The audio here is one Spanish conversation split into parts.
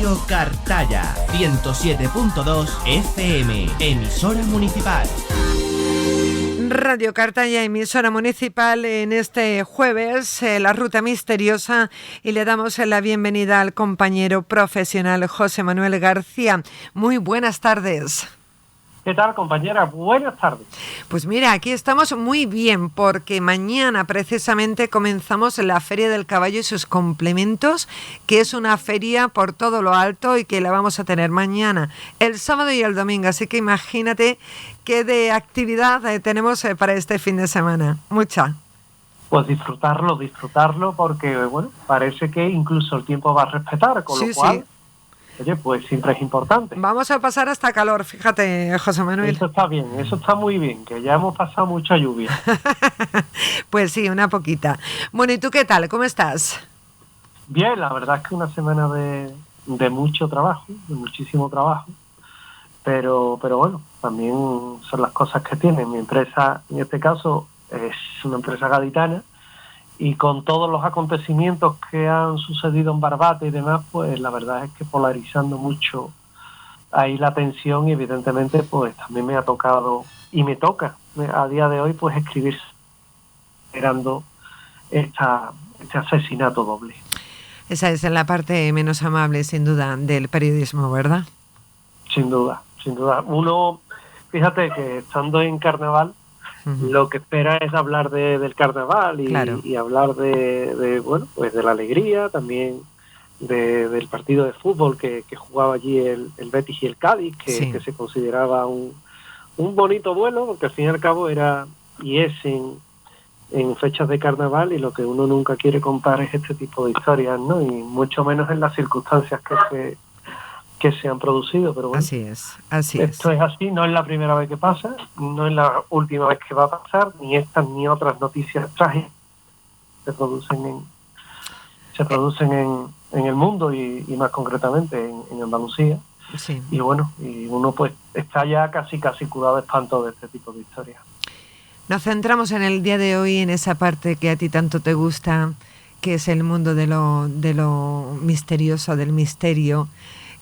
Radio Cartaya, 107.2 FM, emisora municipal. Radio Cartaya, emisora municipal, en este jueves, la ruta misteriosa, y le damos la bienvenida al compañero profesional José Manuel García. Muy buenas tardes. ¿Qué tal, compañera? Buenas tardes. Pues mira, aquí estamos muy bien porque mañana precisamente comenzamos la Feria del Caballo y sus complementos, que es una feria por todo lo alto y que la vamos a tener mañana, el sábado y el domingo. Así que imagínate qué de actividad tenemos para este fin de semana. Mucha. Pues disfrutarlo porque, bueno, parece que incluso el tiempo va a respetar, con lo cual... Sí. Oye, pues siempre es importante. Vamos a pasar hasta calor, fíjate, José Manuel. Eso está bien, eso está muy bien, que ya hemos pasado mucha lluvia. Pues sí, una poquita. Bueno, ¿y tú qué tal? ¿Cómo estás? Bien, la verdad es que una semana de mucho trabajo, de muchísimo trabajo, pero bueno, también son las cosas que tiene. Mi empresa, en este caso, es una empresa gaditana, y con todos los acontecimientos que han sucedido en Barbate y demás, pues la verdad es que polarizando mucho ahí la tensión, y evidentemente pues también me ha tocado y me toca a día de hoy pues escribir esperando este asesinato doble. Esa es la parte menos amable, sin duda, del periodismo, ¿verdad? Sin duda. Uno, fíjate que estando en carnaval, lo que espera es hablar del carnaval y, claro, y hablar de bueno, pues de la alegría, también del partido de fútbol que jugaba allí el Betis y el Cádiz, que se consideraba un bonito duelo, porque al fin y al cabo era y es en fechas de carnaval, y lo que uno nunca quiere contar es este tipo de historias, ¿no? Y mucho menos en las circunstancias que se han producido, pero bueno, así es. Esto es así, no es la primera vez que pasa, no es la última vez que va a pasar, ni estas ni otras noticias trágicas se producen en el mundo y más concretamente en Andalucía. Sí. Y bueno, y uno pues está ya casi curado de espanto de este tipo de historias. Nos centramos en el día de hoy en esa parte que a ti tanto te gusta, que es el mundo de lo misterioso, del misterio.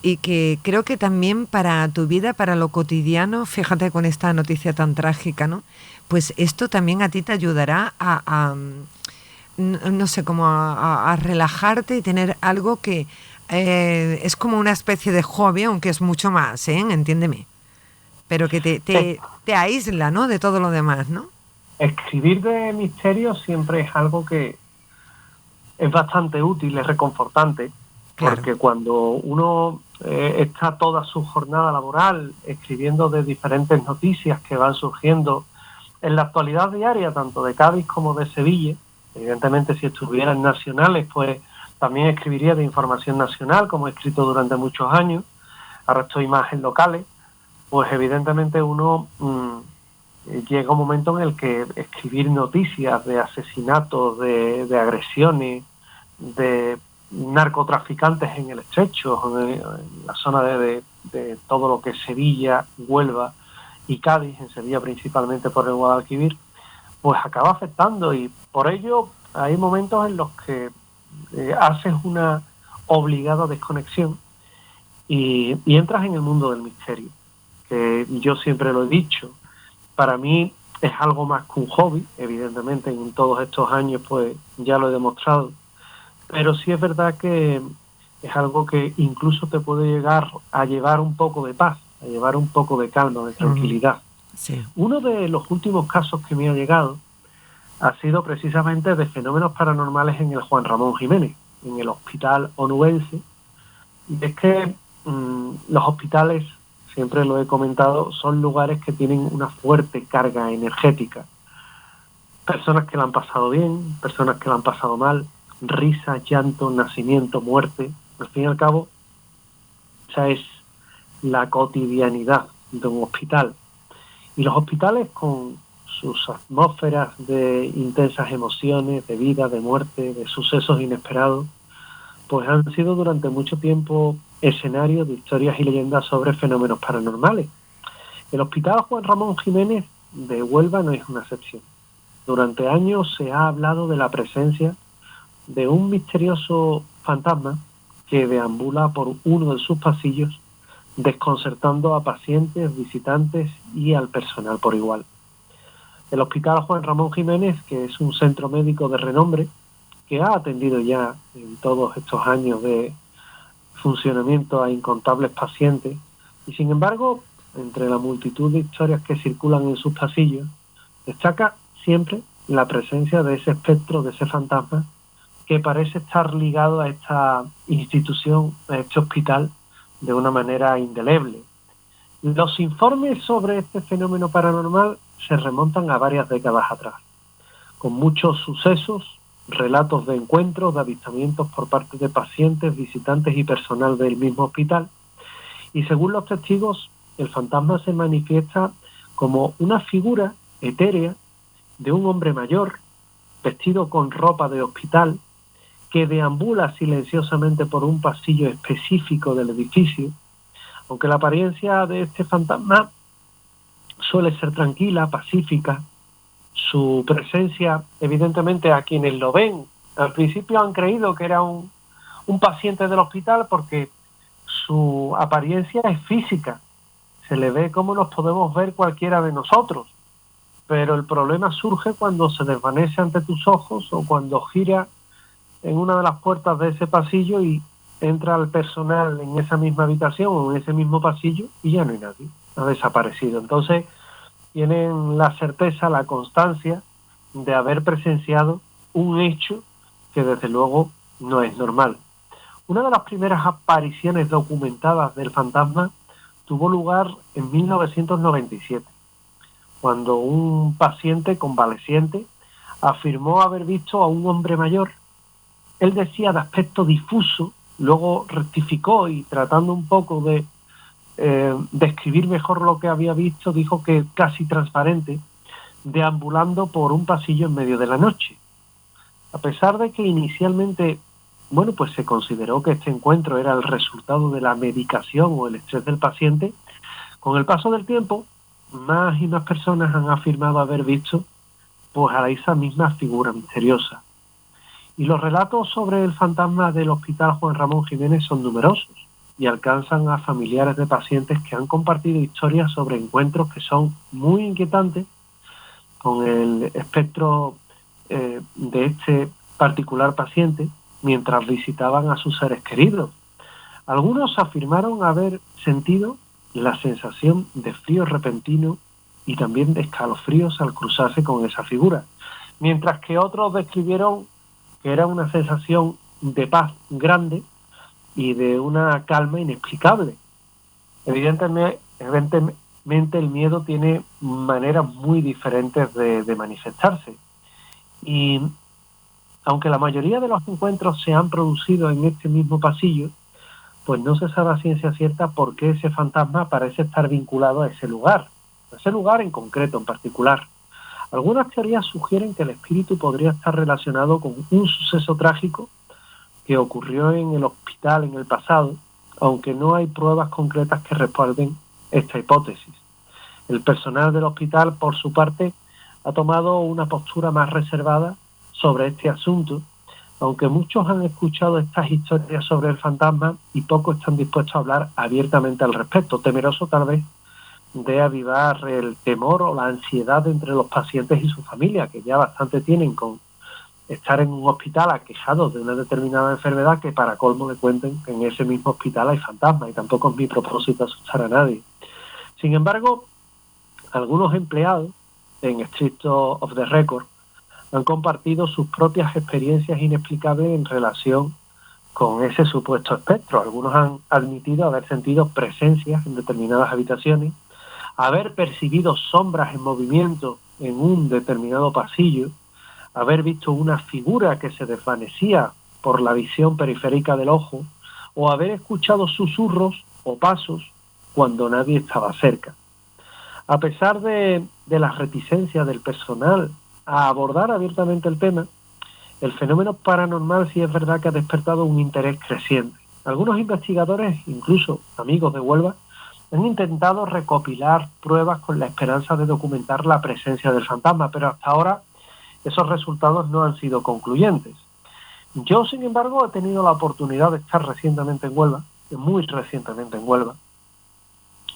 Y que creo que también para tu vida, para lo cotidiano, fíjate con esta noticia tan trágica, ¿no? Pues esto también a ti te ayudará no sé, como a relajarte y tener algo que es como una especie de hobby, aunque es mucho más, entiéndeme. Pero que te aísla, ¿no? De todo lo demás, ¿no? Escribir de misterio siempre es algo que es bastante útil, es reconfortante. Claro. Porque cuando uno está toda su jornada laboral escribiendo de diferentes noticias que van surgiendo en la actualidad diaria, tanto de Cádiz como de Sevilla, evidentemente si estuvieran nacionales, pues también escribiría de información nacional, como he escrito durante muchos años, ahora estoy más en locales, pues evidentemente uno llega un momento en el que escribir noticias de asesinatos, de agresiones, de narcotraficantes en el Estrecho, en la zona de todo lo que es Sevilla, Huelva y Cádiz, en Sevilla principalmente por el Guadalquivir, pues acaba afectando, y por ello hay momentos en los que haces una obligada desconexión y entras en el mundo del misterio, que yo siempre lo he dicho, para mí es algo más que un hobby, evidentemente en todos estos años pues ya lo he demostrado, pero sí es verdad que es algo que incluso te puede llegar a llevar un poco de paz, a llevar un poco de calma, de tranquilidad. Sí. Uno de los últimos casos que me ha llegado ha sido precisamente de fenómenos paranormales en el Juan Ramón Jiménez, en el hospital onubense. Y es que los hospitales, siempre lo he comentado, son lugares que tienen una fuerte carga energética. Personas que la han pasado bien, personas que la han pasado mal, risas, llanto, nacimiento, muerte. Al fin y al cabo, esa es la cotidianidad de un hospital. Y los hospitales, con sus atmósferas de intensas emociones, de vida, de muerte, de sucesos inesperados, pues han sido durante mucho tiempo escenarios de historias y leyendas sobre fenómenos paranormales. El Hospital Juan Ramón Jiménez de Huelva no es una excepción. Durante años se ha hablado de la presencia de un misterioso fantasma que deambula por uno de sus pasillos, desconcertando a pacientes, visitantes y al personal por igual. El Hospital Juan Ramón Jiménez, que es un centro médico de renombre, que ha atendido ya en todos estos años de funcionamiento a incontables pacientes, y sin embargo, entre la multitud de historias que circulan en sus pasillos, destaca siempre la presencia de ese espectro, de ese fantasma, que parece estar ligado a esta institución, a este hospital, de una manera indeleble. Los informes sobre este fenómeno paranormal se remontan a varias décadas atrás, con muchos sucesos, relatos de encuentros, de avistamientos por parte de pacientes, visitantes y personal del mismo hospital. Y según los testigos, el fantasma se manifiesta como una figura etérea de un hombre mayor, vestido con ropa de hospital, que deambula silenciosamente por un pasillo específico del edificio, aunque la apariencia de este fantasma suele ser tranquila, pacífica. Su presencia, evidentemente, a quienes lo ven, al principio han creído que era un paciente del hospital porque su apariencia es física. Se le ve como nos podemos ver cualquiera de nosotros. Pero el problema surge cuando se desvanece ante tus ojos o cuando gira en una de las puertas de ese pasillo y entra el personal en esa misma habitación o en ese mismo pasillo y ya no hay nadie, ha desaparecido. Entonces tienen la certeza, la constancia de haber presenciado un hecho que desde luego no es normal. Una de las primeras apariciones documentadas del fantasma tuvo lugar en 1997, cuando un paciente convaleciente afirmó haber visto a un hombre mayor. Él decía de aspecto difuso, luego rectificó y tratando un poco de describir mejor lo que había visto, dijo que casi transparente, deambulando por un pasillo en medio de la noche. A pesar de que inicialmente, pues se consideró que este encuentro era el resultado de la medicación o el estrés del paciente, con el paso del tiempo, más y más personas han afirmado haber visto a esa misma figura misteriosa. Y los relatos sobre el fantasma del Hospital Juan Ramón Jiménez son numerosos y alcanzan a familiares de pacientes que han compartido historias sobre encuentros que son muy inquietantes con el espectro de este particular paciente mientras visitaban a sus seres queridos. Algunos afirmaron haber sentido la sensación de frío repentino y también de escalofríos al cruzarse con esa figura, mientras que otros describieron que era una sensación de paz grande y de una calma inexplicable. Evidentemente el miedo tiene maneras muy diferentes de manifestarse. Y aunque la mayoría de los encuentros se han producido en este mismo pasillo, pues no se sabe a ciencia cierta por qué ese fantasma parece estar vinculado a ese lugar en concreto, en particular. Algunas teorías sugieren que el espíritu podría estar relacionado con un suceso trágico que ocurrió en el hospital en el pasado, aunque no hay pruebas concretas que respalden esta hipótesis. El personal del hospital, por su parte, ha tomado una postura más reservada sobre este asunto, aunque muchos han escuchado estas historias sobre el fantasma y pocos están dispuestos a hablar abiertamente al respecto, temeroso tal vez de avivar el temor o la ansiedad entre los pacientes y su familia, que ya bastante tienen con estar en un hospital aquejados de una determinada enfermedad, que para colmo le cuenten que en ese mismo hospital hay fantasmas, y tampoco es mi propósito asustar a nadie. Sin embargo, algunos empleados en Stricto of the Record han compartido sus propias experiencias inexplicables en relación con ese supuesto espectro. Algunos han admitido haber sentido presencias en determinadas habitaciones, haber percibido sombras en movimiento en un determinado pasillo, haber visto una figura que se desvanecía por la visión periférica del ojo, o haber escuchado susurros o pasos cuando nadie estaba cerca. A pesar de las reticencias del personal a abordar abiertamente el tema, el fenómeno paranormal sí es verdad que ha despertado un interés creciente. Algunos investigadores, incluso amigos de Huelva, han intentado recopilar pruebas con la esperanza de documentar la presencia del fantasma, pero hasta ahora esos resultados no han sido concluyentes. Yo, sin embargo, he tenido la oportunidad de estar recientemente en Huelva, muy recientemente en Huelva,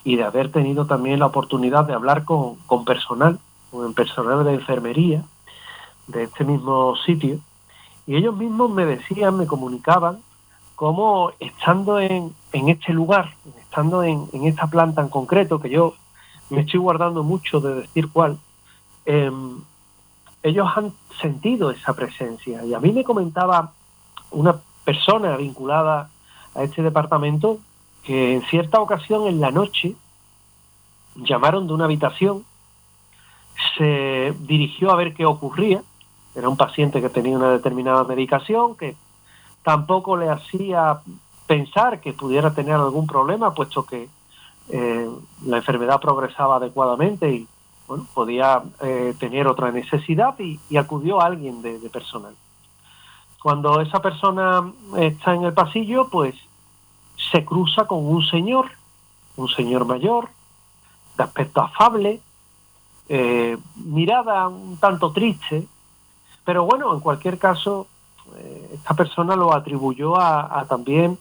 y de haber tenido también la oportunidad de hablar con personal de enfermería de este mismo sitio, y ellos mismos me decían, me comunicaban, cómo estando en este lugar, estando en esta planta en concreto, que yo me estoy guardando mucho de decir cuál, ellos han sentido esa presencia. Y a mí me comentaba una persona vinculada a este departamento que en cierta ocasión en la noche llamaron de una habitación, se dirigió a ver qué ocurría. Era un paciente que tenía una determinada medicación que tampoco le hacía pensar que pudiera tener algún problema, puesto que la enfermedad progresaba adecuadamente y bueno, podía tener otra necesidad, y acudió a alguien de personal. Cuando esa persona está en el pasillo, pues se cruza con un señor mayor, de aspecto afable, mirada un tanto triste, pero bueno, en cualquier caso, esta persona lo atribuyó a también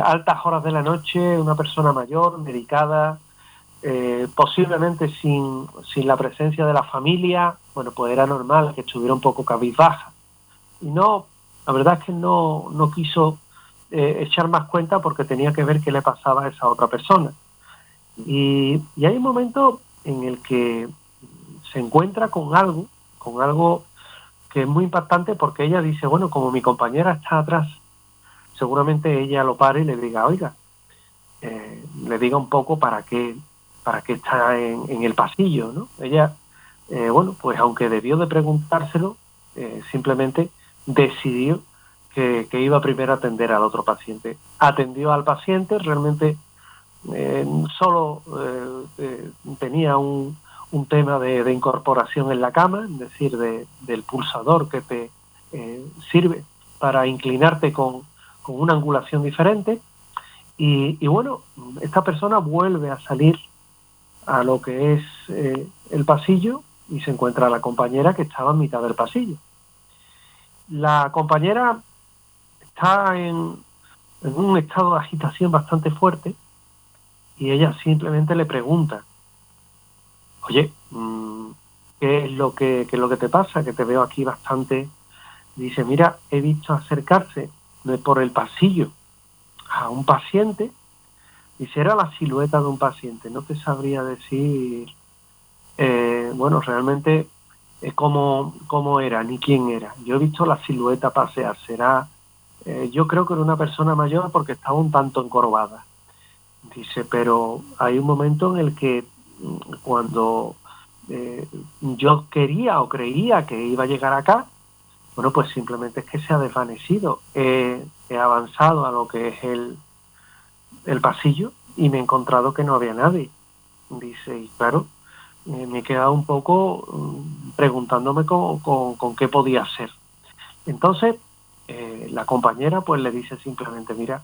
altas horas de la noche, una persona mayor, medicada, posiblemente sin la presencia de la familia. Bueno, pues era normal que estuviera un poco cabizbaja. Y no, la verdad es que no quiso echar más cuenta porque tenía que ver qué le pasaba a esa otra persona. Y hay un momento en el que se encuentra con algo que es muy impactante, porque ella dice, bueno, como mi compañera está atrás, seguramente ella lo pare y le diga, oiga, le diga un poco para qué está en el pasillo, ¿no? Ella, bueno, pues aunque debió de preguntárselo, simplemente decidió que iba primero a atender al otro paciente. Atendió al paciente, realmente solo tenía un tema de incorporación en la cama, es decir, del pulsador que te sirve para inclinarte con una angulación diferente. Y bueno, esta persona vuelve a salir a lo que es el pasillo y se encuentra la compañera que estaba en mitad del pasillo. La compañera está en un estado de agitación bastante fuerte y ella simplemente le pregunta, oye, ¿qué es lo que te pasa? Que te veo aquí bastante. Dice, mira, he visto acercarse por el pasillo a un paciente. Dice, era la silueta de un paciente. No te sabría decir, bueno, realmente cómo era, ni quién era. Yo he visto la silueta pasear. Yo creo que era una persona mayor porque estaba un tanto encorvada. Dice, pero hay un momento en el que cuando yo quería o creía que iba a llegar acá, bueno, pues simplemente es que se ha desvanecido. He avanzado a lo que es el pasillo y me he encontrado que no había nadie. Dice, y claro, me he quedado un poco preguntándome con qué podía ser. Entonces, la compañera pues le dice simplemente, mira,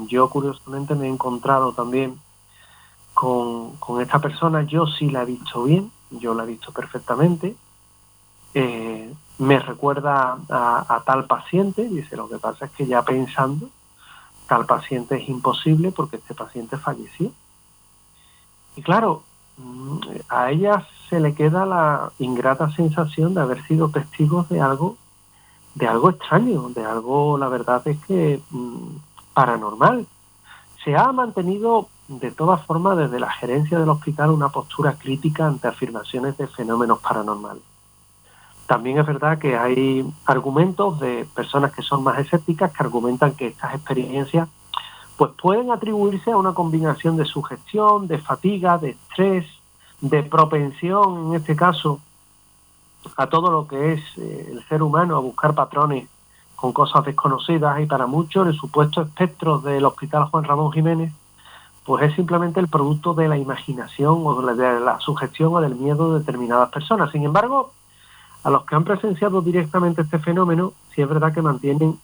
yo curiosamente me he encontrado también con esta persona, yo sí la he visto bien, yo la he visto perfectamente, me recuerda a tal paciente. Dice, lo que pasa es que ya pensando, tal paciente es imposible porque este paciente falleció. Y claro, a ella se le queda la ingrata sensación de haber sido testigos de algo extraño, de algo, la verdad es que paranormal. Se ha mantenido de todas formas desde la gerencia del hospital una postura crítica ante afirmaciones de fenómenos paranormales. También es verdad que hay argumentos de personas que son más escépticas que argumentan que estas experiencias pues pueden atribuirse a una combinación de sugestión, de fatiga, de estrés, de propensión, en este caso, a todo lo que es el ser humano, a buscar patrones con cosas desconocidas. Y para muchos el supuesto espectro del Hospital Juan Ramón Jiménez pues es simplemente el producto de la imaginación o de la sugestión o del miedo de determinadas personas. Sin embargo, a los que han presenciado directamente este fenómeno, sí es verdad que mantienen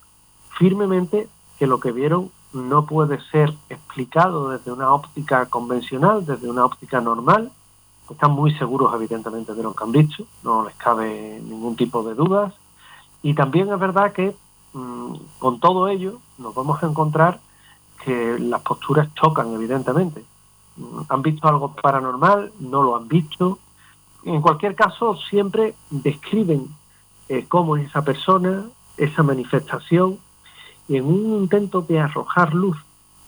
firmemente que lo que vieron no puede ser explicado desde una óptica convencional, desde una óptica normal. Están muy seguros, evidentemente, de lo que han visto, no les cabe ningún tipo de dudas. Y también es verdad que con todo ello nos vamos a encontrar que las posturas chocan, evidentemente. ¿Han visto algo paranormal? ¿No lo han visto? En cualquier caso, siempre describen cómo es esa persona, esa manifestación, y en un intento de arrojar luz,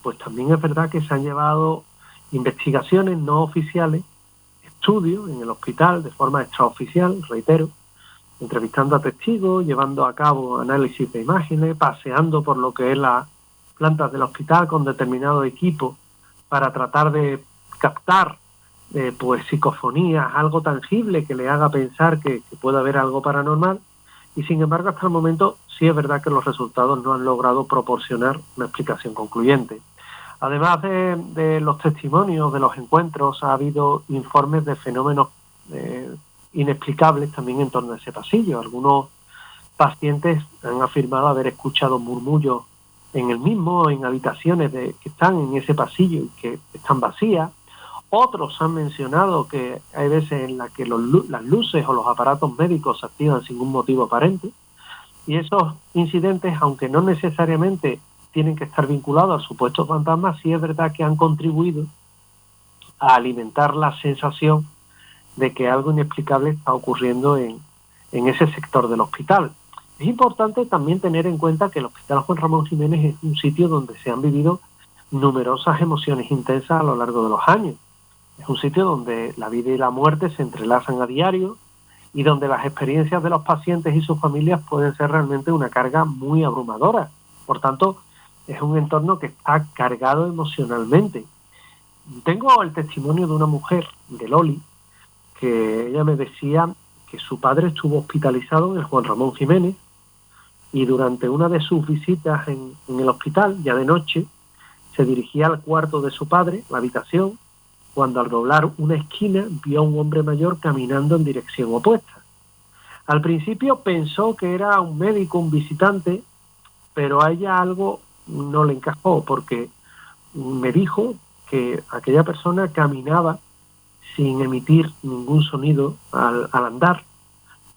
pues también es verdad que se han llevado investigaciones no oficiales, estudios en el hospital de forma extraoficial, reitero, entrevistando a testigos, llevando a cabo análisis de imágenes, paseando por lo que es las plantas del hospital con determinado equipo para tratar de captar pues psicofonías, algo tangible que le haga pensar que puede haber algo paranormal, y sin embargo hasta el momento sí es verdad que los resultados no han logrado proporcionar una explicación concluyente. Además de los testimonios de los encuentros, ha habido informes de fenómenos inexplicables también en torno a ese pasillo. Algunos pacientes han afirmado haber escuchado murmullos en el mismo, en habitaciones que están en ese pasillo y que están vacías. Otros han mencionado que hay veces en las que las luces o los aparatos médicos se activan sin un motivo aparente, y esos incidentes, aunque no necesariamente tienen que estar vinculados al supuesto fantasma, sí es verdad que han contribuido a alimentar la sensación de que algo inexplicable está ocurriendo en ese sector del hospital. Es importante también tener en cuenta que el Hospital Juan Ramón Jiménez es un sitio donde se han vivido numerosas emociones intensas a lo largo de los años. Es un sitio donde la vida y la muerte se entrelazan a diario y donde las experiencias de los pacientes y sus familias pueden ser realmente una carga muy abrumadora. Por tanto, es un entorno que está cargado emocionalmente. Tengo el testimonio de una mujer, de Loli, que ella me decía que su padre estuvo hospitalizado en el Juan Ramón Jiménez, y durante una de sus visitas en el hospital, ya de noche, se dirigía al cuarto de su padre, la habitación, cuando al doblar una esquina vio a un hombre mayor caminando en dirección opuesta. Al principio pensó que era un médico, un visitante, pero a ella algo no le encajó, porque me dijo que aquella persona caminaba sin emitir ningún sonido al andar,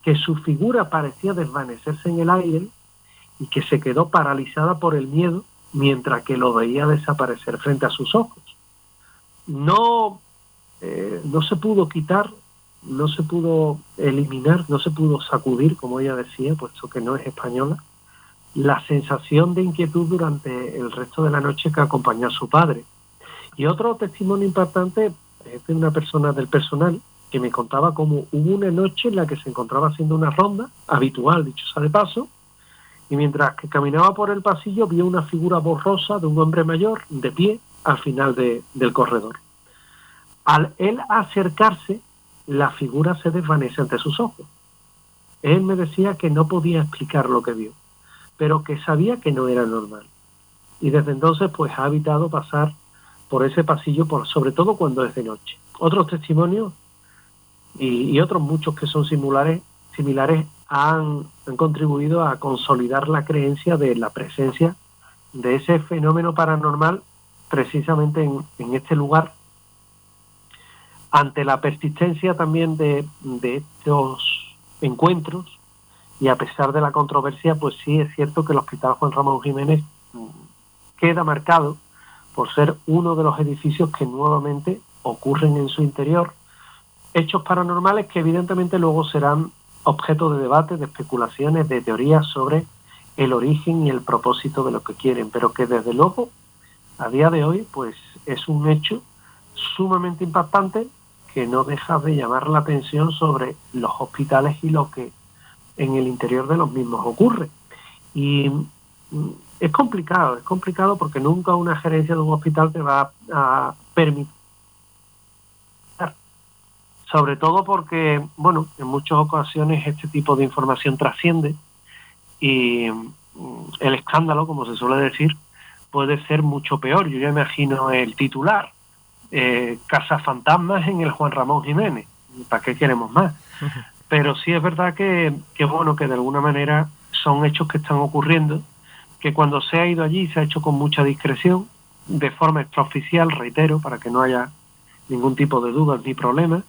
que su figura parecía desvanecerse en el aire y que se quedó paralizada por el miedo mientras que lo veía desaparecer frente a sus ojos. No se pudo quitar, no se pudo eliminar, no se pudo sacudir, como ella decía, puesto que no es española, la sensación de inquietud durante el resto de la noche que acompañó a su padre. Y otro testimonio impactante es de una persona del personal que me contaba cómo hubo una noche en la que se encontraba haciendo una ronda, habitual, dicho sea de paso, y mientras que caminaba por el pasillo vio una figura borrosa de un hombre mayor de pie al final del corredor. Al él acercarse, la figura se desvanece ante sus ojos. Él me decía que no podía explicar lo que vio, pero que sabía que no era normal. Y desde entonces pues ha evitado pasar por ese pasillo, sobre todo cuando es de noche. Otros testimonios y otros muchos que son similares han contribuido a consolidar la creencia de la presencia de ese fenómeno paranormal precisamente en este lugar, ante la persistencia también de estos encuentros. Y a pesar de la controversia, pues sí es cierto que el Hospital Juan Ramón Jiménez queda marcado por ser uno de los edificios que nuevamente ocurren en su interior hechos paranormales que evidentemente luego serán objeto de debate, de especulaciones, de teorías sobre el origen y el propósito de lo que quieren, pero que desde luego a día de hoy pues es un hecho sumamente impactante que no deja de llamar la atención sobre los hospitales y lo que en el interior de los mismos ocurre. Y es complicado porque nunca una gerencia de un hospital te va a permitir, sobre todo porque, bueno, en muchas ocasiones este tipo de información trasciende y el escándalo, como se suele decir, puede ser mucho peor. Yo ya imagino el titular, cazafantasmas en el Juan Ramón Jiménez. ¿Para qué queremos más? Pero sí es verdad que bueno, que de alguna manera son hechos que están ocurriendo, que cuando se ha ido allí se ha hecho con mucha discreción, de forma extraoficial, reitero, para que no haya ningún tipo de dudas ni problemas,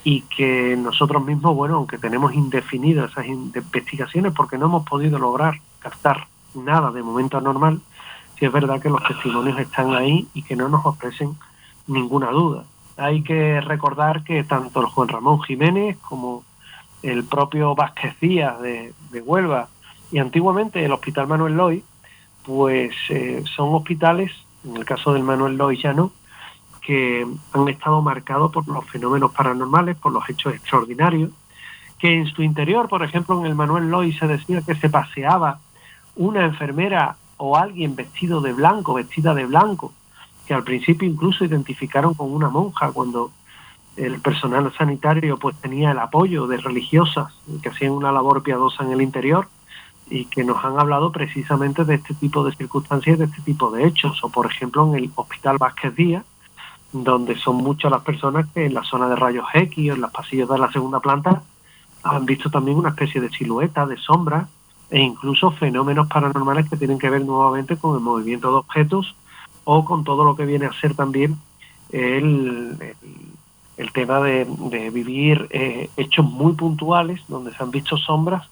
y que nosotros mismos, bueno, aunque tenemos indefinidas esas investigaciones porque no hemos podido lograr captar nada de momento anormal, sí es verdad que los testimonios están ahí y que no nos ofrecen ninguna duda. Hay que recordar que tanto el Juan Ramón Jiménez como el propio Vázquez Díaz de Huelva y antiguamente el Hospital Manuel Loy, pues son hospitales, en el caso del Manuel Loy ya no, que han estado marcados por los fenómenos paranormales, por los hechos extraordinarios, que en su interior, por ejemplo, en el Manuel Loy se decía que se paseaba una enfermera o alguien vestida de blanco, que al principio incluso identificaron con una monja cuando el personal sanitario pues tenía el apoyo de religiosas que hacían una labor piadosa en el interior y que nos han hablado precisamente de este tipo de circunstancias, de este tipo de hechos. O por ejemplo en el Hospital Vázquez Díaz, donde son muchas las personas que en la zona de rayos X o en los pasillos de la segunda planta han visto también una especie de silueta, de sombra e incluso fenómenos paranormales que tienen que ver nuevamente con el movimiento de objetos o con todo lo que viene a ser también el tema de vivir hechos muy puntuales donde se han visto sombras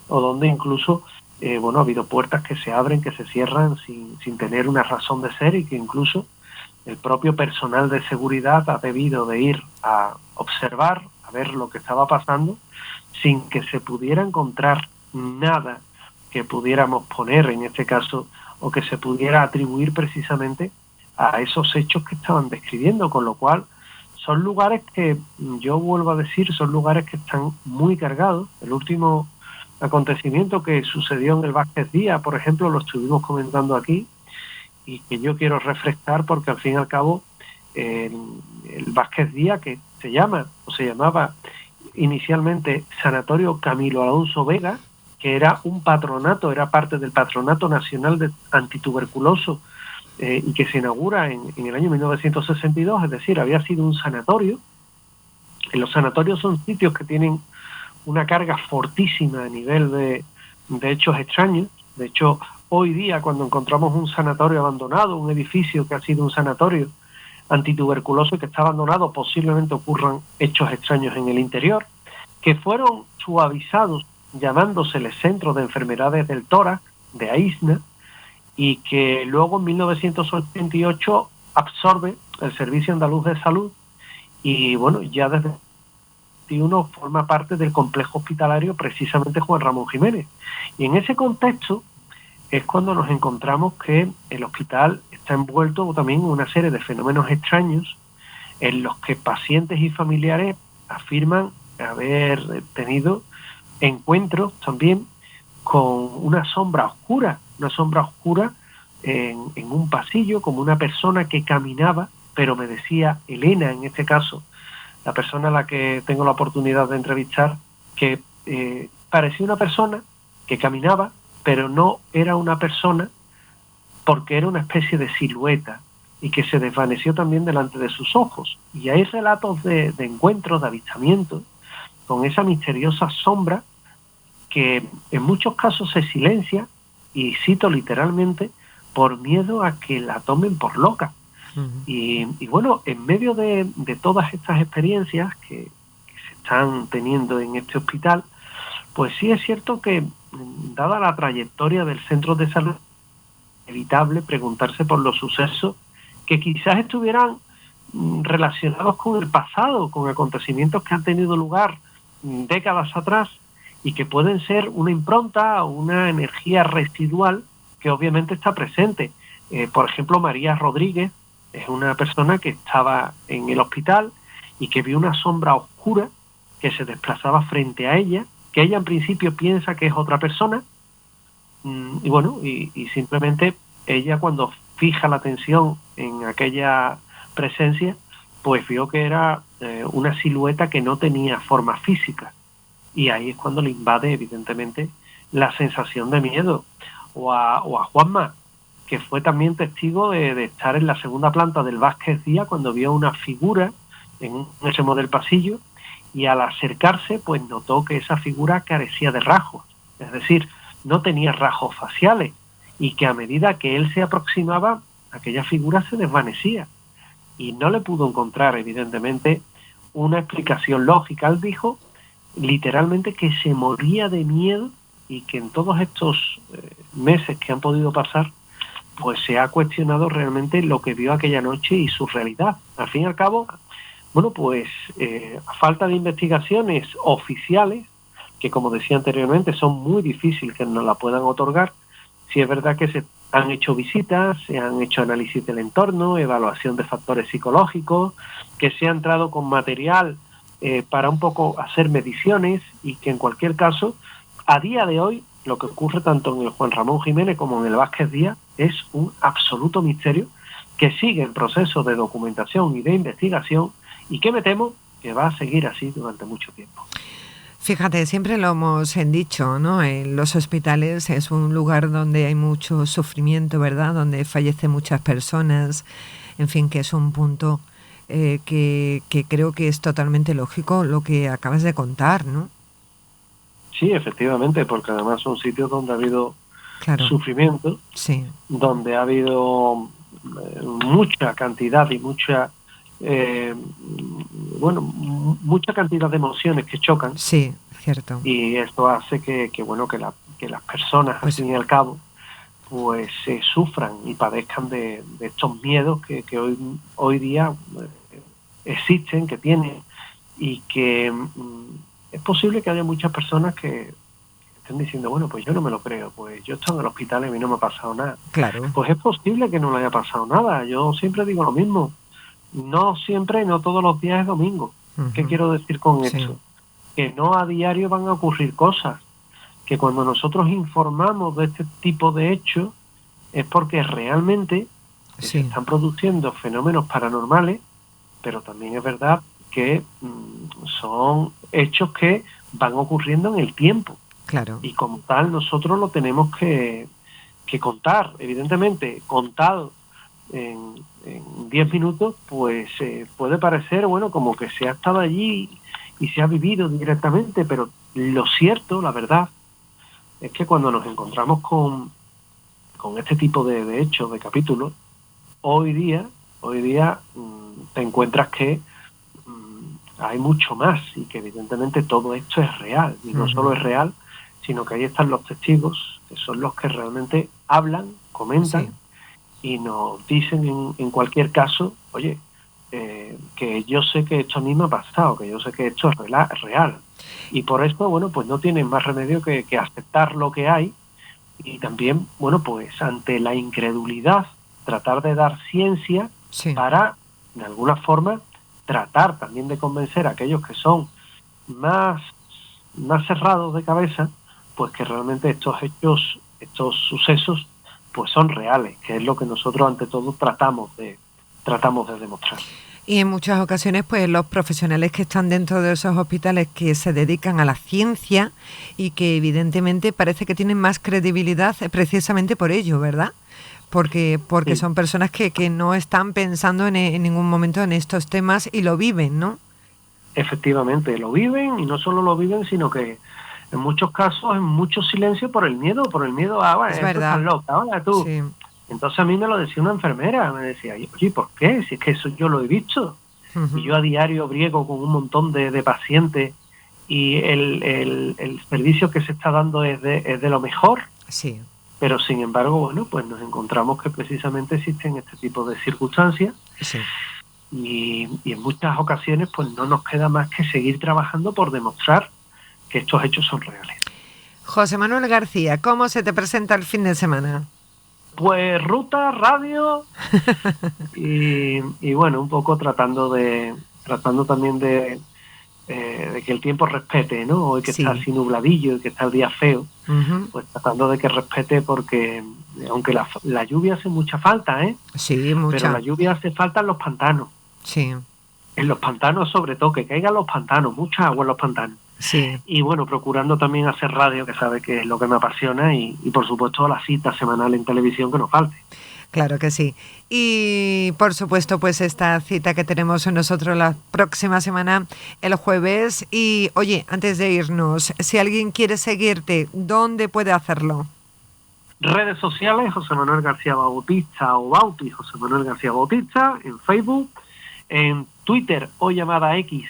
o donde incluso ha habido puertas que se abren, que se cierran sin tener una razón de ser y que incluso el propio personal de seguridad ha debido de ir a observar, a ver lo que estaba pasando, sin que se pudiera encontrar nada que pudiéramos poner en este caso o que se pudiera atribuir precisamente a esos hechos que estaban describiendo, con lo cual son lugares que, yo vuelvo a decir, son lugares que están muy cargados. El último acontecimiento que sucedió en el Vázquez Díaz, por ejemplo, lo estuvimos comentando aquí, y que yo quiero refrescar porque al fin y al cabo el Vázquez Díaz, que se llamaba inicialmente Sanatorio Camilo Alonso Vega, que era un patronato, era parte del Patronato Nacional de Antituberculoso y que se inaugura en el año 1962, es decir, había sido un sanatorio. Los sanatorios son sitios que tienen una carga fortísima a nivel de hechos extraños. De hecho, hoy día cuando encontramos un sanatorio abandonado, un edificio que ha sido un sanatorio antituberculoso y que está abandonado, posiblemente ocurran hechos extraños en el interior, que fueron suavizados llamándoseles Centro de Enfermedades del Tórax, de AISNA, y que luego en 1988 absorbe el Servicio Andaluz de Salud y bueno, ya desde 2021 forma parte del complejo hospitalario precisamente Juan Ramón Jiménez. Y en ese contexto es cuando nos encontramos que el hospital está envuelto también en una serie de fenómenos extraños en los que pacientes y familiares afirman haber tenido encuentros también con una sombra oscura en un pasillo, como una persona que caminaba, pero me decía Elena, en este caso, la persona a la que tengo la oportunidad de entrevistar, que parecía una persona que caminaba, pero no era una persona porque era una especie de silueta y que se desvaneció también delante de sus ojos. Y hay relatos de encuentros, de avistamientos, con esa misteriosa sombra que en muchos casos se silencia, y cito literalmente, por miedo a que la tomen por loca. Uh-huh. Y bueno, en medio de todas estas experiencias que se están teniendo en este hospital, pues sí es cierto que, dada la trayectoria del centro de salud, es inevitable preguntarse por los sucesos que quizás estuvieran relacionados con el pasado, con acontecimientos que han tenido lugar décadas atrás y que pueden ser una impronta o una energía residual que obviamente está presente. Por ejemplo, María Rodríguez es una persona que estaba en el hospital y que vio una sombra oscura que se desplazaba frente a ella, que ella en principio piensa que es otra persona, y bueno, y simplemente ella, cuando fija la atención en aquella presencia, pues vio que era una silueta que no tenía forma física, y ahí es cuando le invade evidentemente la sensación de miedo. O a Juanma, que fue también testigo de estar en la segunda planta del Vázquez Díaz cuando vio una figura en un extremo del pasillo, y al acercarse pues notó que esa figura carecía de rasgos, es decir, no tenía rasgos faciales, y que a medida que él se aproximaba, aquella figura se desvanecía y no le pudo encontrar evidentemente una explicación lógica. Él dijo literalmente que se moría de miedo y que en todos estos meses que han podido pasar, pues se ha cuestionado realmente lo que vio aquella noche y su realidad. Al fin y al cabo, bueno, pues a falta de investigaciones oficiales, que como decía anteriormente son muy difíciles que nos la puedan otorgar, sí es verdad que se han hecho visitas, se han hecho análisis del entorno, evaluación de factores psicológicos, que se ha entrado con material para un poco hacer mediciones, y que en cualquier caso, a día de hoy, lo que ocurre tanto en el Juan Ramón Jiménez como en el Vázquez Díaz es un absoluto misterio que sigue en proceso de documentación y de investigación, y que me temo que va a seguir así durante mucho tiempo. Fíjate, siempre lo hemos dicho, ¿no? En los hospitales es un lugar donde hay mucho sufrimiento, ¿verdad? Donde fallecen muchas personas, en fin, que es un punto que creo que es totalmente lógico lo que acabas de contar, ¿no? Sí, efectivamente, porque además son sitios donde ha habido sufrimiento, sí, donde ha habido mucha cantidad y mucha mucha cantidad de emociones que chocan. Sí, cierto. Y esto hace que las personas, pues, al fin y al cabo, pues sufran y padezcan de estos miedos que hoy día existen, que tienen, y que es posible que haya muchas personas que estén diciendo, bueno, pues yo no me lo creo, pues yo estoy en el hospital y a mí no me ha pasado nada. Claro. Pues es posible que no le haya pasado nada. Yo siempre digo lo mismo. No siempre, no todos los días es domingo. ¿Qué quiero decir con esto? Que no a diario van a ocurrir cosas. Que cuando nosotros informamos de este tipo de hechos es porque realmente se están produciendo fenómenos paranormales, pero también es verdad que son hechos que van ocurriendo en el tiempo. Claro. Y como tal nosotros lo tenemos que contar. Evidentemente, contado en 10 minutos, pues puede parecer, bueno, como que se ha estado allí y se ha vivido directamente, pero lo cierto, la verdad, es que cuando nos encontramos con este tipo de hechos, de capítulos, hoy día te encuentras que hay mucho más, y que evidentemente todo esto es real, y no solo es real, sino que ahí están los testigos, que son los que realmente hablan, comentan, y nos dicen en cualquier caso, oye, que yo sé que esto a mí me ha pasado, que yo sé que esto es real. Y por esto, bueno, pues no tienen más remedio que aceptar lo que hay, y también, bueno, pues ante la incredulidad, tratar de dar ciencia para, de alguna forma, tratar también de convencer a aquellos que son más cerrados de cabeza, pues que realmente estos hechos, estos sucesos, pues son reales, que es lo que nosotros ante todo tratamos de demostrar. Y en muchas ocasiones, pues los profesionales que están dentro de esos hospitales que se dedican a la ciencia y que evidentemente parece que tienen más credibilidad precisamente por ello, ¿verdad? Porque son personas que no están pensando en ningún momento en estos temas y lo viven, ¿no? Efectivamente, lo viven, y no solo lo viven, sino que en muchos casos, en mucho silencio por el miedo a, bueno, esto estás loca, ahora tú. Sí. Entonces a mí me lo decía una enfermera, me decía, oye, ¿por qué? Si es que eso yo lo he visto. Y yo a diario briego con un montón de pacientes, y el servicio que se está dando es de lo mejor. Sí. Pero sin embargo, bueno, pues nos encontramos que precisamente existen este tipo de circunstancias. Sí. Y en muchas ocasiones pues no nos queda más que seguir trabajando por demostrar que estos hechos son reales. José Manuel García, ¿cómo se te presenta el fin de semana? Pues ruta, radio y bueno, un poco tratando también de que el tiempo respete, ¿no? Hoy que está así nubladillo y que está el día feo, pues tratando de que respete, porque aunque la lluvia hace mucha falta, Sí, mucha. Pero la lluvia hace falta en los pantanos. Sí. En los pantanos sobre todo, que caigan los pantanos, mucha agua en los pantanos. Sí. Y bueno, procurando también hacer radio, que sabe que es lo que me apasiona, y por supuesto la cita semanal en televisión que no falte. Claro que sí. Y por supuesto, pues esta cita que tenemos nosotros la próxima semana, el jueves. Y oye, antes de irnos, si alguien quiere seguirte, ¿dónde puede hacerlo? Redes sociales, José Manuel García Bautista o Bauti, José Manuel García Bautista, en Facebook, en Twitter o llamada X,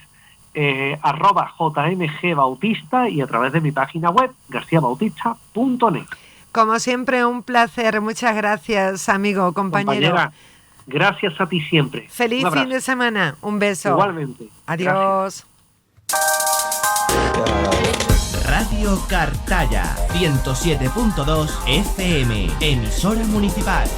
@jmgbautista y a través de mi página web garciabautista.net. Como siempre, un placer. Muchas gracias, amigo, compañero. Compañera, gracias a ti siempre. Feliz fin de semana. Un beso. Igualmente. Adiós. Gracias. Radio Cartaya 107.2 FM, emisora municipal.